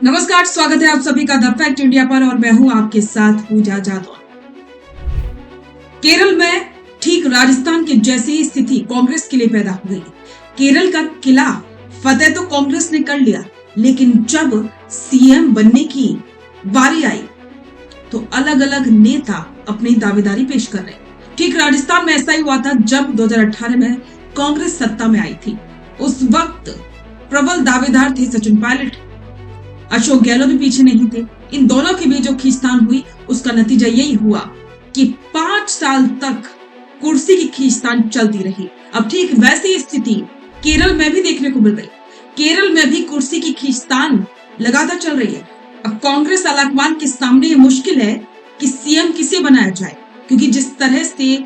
नमस्कार, स्वागत है आप सभी का द फैक्ट इंडिया पर और मैं हूं आपके साथ पूजा जादौन। केरल में ठीक राजस्थान के जैसी स्थिति कांग्रेस के लिए पैदा हो गई। केरल का किला फतेह तो कांग्रेस ने कर लिया, लेकिन जब सीएम बनने की बारी आई तो अलग अलग नेता अपनी दावेदारी पेश कर रहे। ठीक राजस्थान में ऐसा ही हुआ था जब 2018 में कांग्रेस सत्ता में आई थी। उस वक्त प्रबल दावेदार थे सचिन पायलट, अशोक गहलोत भी पीछे नहीं थे। इन दोनों के बीच जो खींचतान हुई उसका नतीजा यही हुआ कि 5 साल तक कुर्सी की खींचतान चलती रही। अब ठीक वैसी स्थिति केरल में भी देखने को मिल रही। केरल में भी कुर्सी की खींचतान लगातार चल रही है। अब कांग्रेस आलाकमान के सामने ये मुश्किल है कि सीएम किसे बनाया जाए, क्योंकि जिस तरह से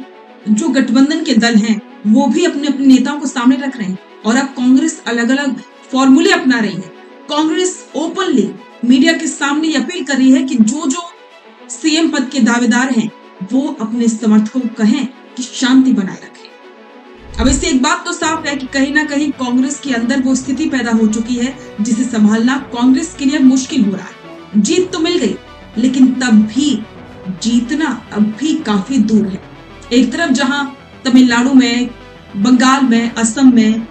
जो गठबंधन के दल हैं वो भी अपने अपने नेताओं को सामने रख रहे हैं और अब कांग्रेस अलग अलग फॉर्मूले अपना रही है। कांग्रेस ओपनली मीडिया के सामने अपील कर रही है कि जो सीएम पद के दावेदार हैं वो अपने समर्थकों को कहें कि शांति बनाए रखें। अब इससे एक बात तो साफ है कि कहीं ना कहीं कांग्रेस के अंदर वो स्थिति पैदा हो चुकी है जिसे संभालना कांग्रेस के लिए मुश्किल हो रहा है। जीत तो मिल गई, लेकिन तब भी जीतना अब भी काफी दूर है। एक तरफ जहां तमिलनाडु में, बंगाल में, असम में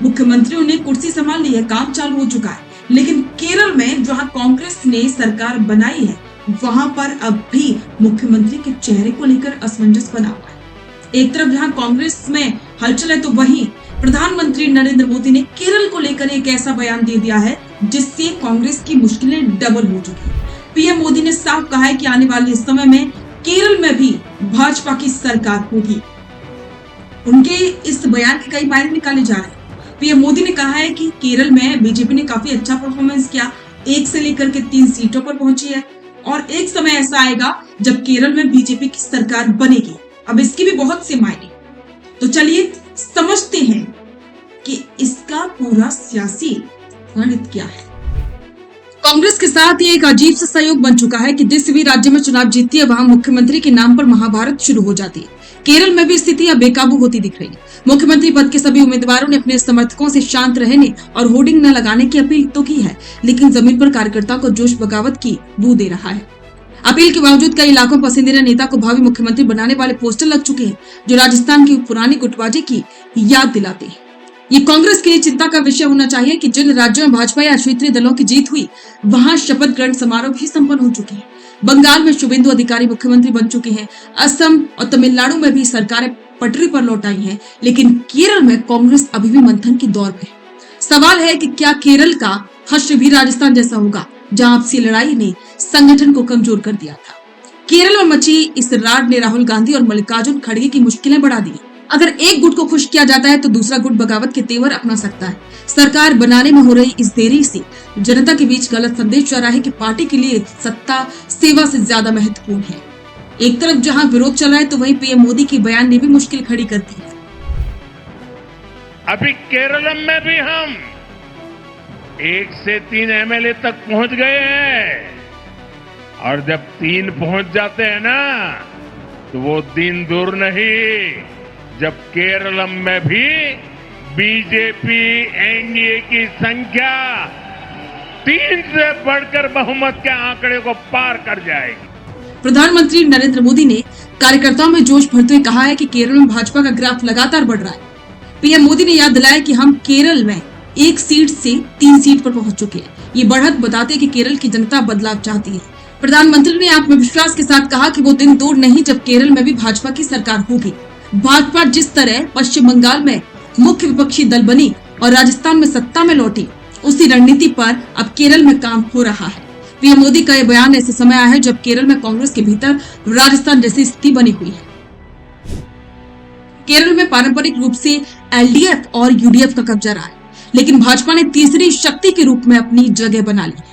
मुख्यमंत्रियों ने कुर्सी संभाल ली है, काम चालू हो चुका है, लेकिन केरल में जहां कांग्रेस ने सरकार बनाई है वहां पर अब भी मुख्यमंत्री के चेहरे को लेकर असमंजस बना हुआ है। एक तरफ जहां कांग्रेस में हलचल है तो वहीं प्रधानमंत्री नरेंद्र मोदी ने केरल को लेकर एक ऐसा बयान दे दिया है जिससे कांग्रेस की मुश्किलें डबल हो चुकी है। पीएम मोदी ने साफ कहा है कि आने वाले समय में केरल में भी भाजपा की सरकार होगी। उनके इस बयान के कई मायने निकाले जा रहे हैं। पीएम मोदी ने कहा है कि केरल में बीजेपी ने काफी अच्छा परफॉर्मेंस किया, 1 से लेकर के 3 सीटों पर पहुंची है और एक समय ऐसा आएगा जब केरल में बीजेपी की सरकार बनेगी। अब इसकी भी बहुत से मायने, तो चलिए समझते हैं कि इसका पूरा सियासी गणित क्या है। कांग्रेस के साथ ये एक अजीब सा सहयोग बन चुका है कि जिस भी राज्य में चुनाव जीतती है वहां मुख्यमंत्री के नाम पर महाभारत शुरू हो जाती है। केरल में भी स्थिति अब बेकाबू होती दिख रही है। मुख्यमंत्री पद के सभी उम्मीदवारों ने अपने समर्थकों से शांत रहने और होर्डिंग न लगाने की अपील तो की है, लेकिन जमीन पर कार्यकर्ताओं को जोश बगावत की बू दे रहा है। अपील के बावजूद कई इलाकों में पसंदीदा नेता को भावी मुख्यमंत्री बनाने वाले पोस्टर लग चुके हैं जो राजस्थान की पुरानी गुटबाजी की याद दिलाते हैं। ये कांग्रेस के लिए चिंता का विषय होना चाहिए कि जिन राज्यों में भाजपा या क्षेत्रीय दलों की जीत हुई वहां शपथ ग्रहण समारोह भी संपन्न हो चुके हैं। बंगाल में शुभेंदु अधिकारी मुख्यमंत्री बन चुके हैं। असम और तमिलनाडु में भी सरकारें पटरी पर लौट आई हैं, लेकिन केरल में कांग्रेस अभी भी मंथन की दौर में है। सवाल है कि क्या केरल का हश्र भी राजस्थान जैसा होगा जहां आपसी लड़ाई ने संगठन को कमजोर कर दिया था। केरल में मची इस राड ने राहुल गांधी और मल्लिकार्जुन खड़गे की मुश्किलें बढ़ा दी। अगर एक गुट को खुश किया जाता है तो दूसरा गुट बगावत के तेवर अपना सकता है। सरकार बनाने में हो रही इस देरी से जनता के बीच गलत संदेश जा रहा है कि पार्टी के लिए सत्ता सेवा से ज्यादा महत्वपूर्ण है। एक तरफ जहां विरोध चल रहा है तो वहीं पीएम मोदी की बयान ने भी मुश्किल खड़ी कर दी है। अभी केरल में भी हम 1 से 3 एमएलए तक पहुंच गए हैं और जब 3 पहुंच जाते हैं ना तो वो दिन दूर नहीं जब केरल में भी बीजेपी एनडीए की संख्या 3 से बढ़कर बहुमत के आंकड़े को पार कर जाएगी। प्रधानमंत्री नरेंद्र मोदी ने कार्यकर्ताओं में जोश भरते हुए कहा है कि केरल में भाजपा का ग्राफ लगातार बढ़ रहा है। पीएम मोदी ने याद दिलाया कि हम केरल में 1 सीट से 3 सीट पर पहुंच चुके हैं। ये बढ़त बताते कि केरल की जनता बदलाव चाहती है। प्रधानमंत्री ने आत्मविश्वास के साथ कहा कि वो दिन दूर नहीं जब केरल में भी भाजपा की सरकार होगी। भाजपा जिस तरह पश्चिम बंगाल में मुख्य विपक्षी दल बनी और राजस्थान में सत्ता में लौटी, उसी रणनीति पर अब केरल में काम हो रहा है। पीएम मोदी का यह बयान ऐसे समय आया है जब केरल में कांग्रेस के भीतर राजस्थान जैसी स्थिति बनी हुई है। केरल में पारंपरिक रूप से एलडीएफ और यूडीएफ का कब्जा रहा है, लेकिन भाजपा ने तीसरी शक्ति के रूप में अपनी जगह बना ली है।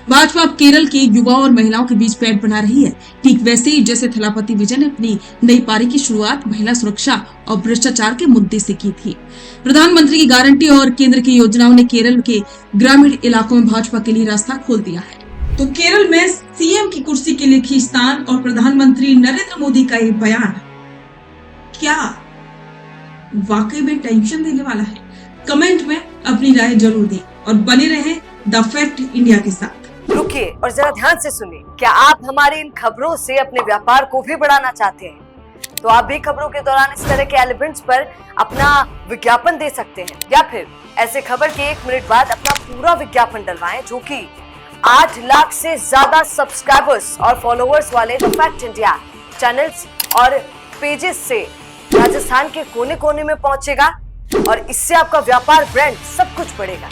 भाजपा अब केरल के युवाओं और महिलाओं के बीच पैठ बना रही है, ठीक वैसे ही जैसे थलापति विजय ने अपनी नई पारी की शुरुआत महिला सुरक्षा और भ्रष्टाचार के मुद्दे से की थी। प्रधानमंत्री की गारंटी और केंद्र की योजनाओं ने केरल के ग्रामीण इलाकों में भाजपा के लिए रास्ता खोल दिया है। तो केरल में सीएम की कुर्सी के लिए खींचतान और प्रधानमंत्री नरेंद्र मोदी का ये बयान क्या वाकई में टेंशन देने वाला है? कमेंट में अपनी राय जरूर दें और बने रहें द फैक्ट इंडिया के साथ। रुकिए और जरा ध्यान से सुनिए। क्या आप हमारी इन खबरों से अपने व्यापार को भी बढ़ाना चाहते हैं? तो आप भी खबरों के दौरान इस तरह के एलिमेंट्स पर अपना विज्ञापन दे सकते हैं, या फिर ऐसे खबर के 1 मिनट बाद अपना पूरा विज्ञापन डलवाएं, जो कि 8 लाख से ज्यादा सब्सक्राइबर्स और फॉलोअर्स वाले द फैक्ट इंडिया चैनल्स और पेजेस से राजस्थान के कोने कोने में पहुंचेगा, और इससे आपका व्यापार, ब्रांड सब कुछ बढ़ेगा।